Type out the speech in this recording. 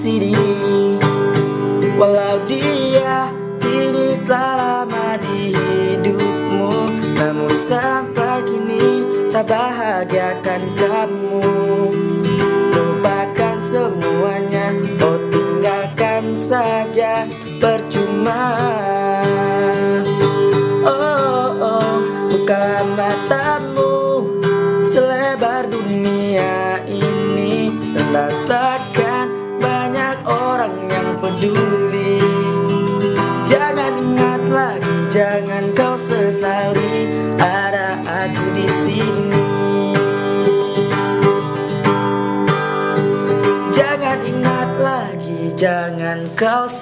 sini. Walau dia kini telah lama di hidupmu, namun sampai kini tak bahagiakan kamu. Lupakan semuanya, oh tinggalkan saja, percuma.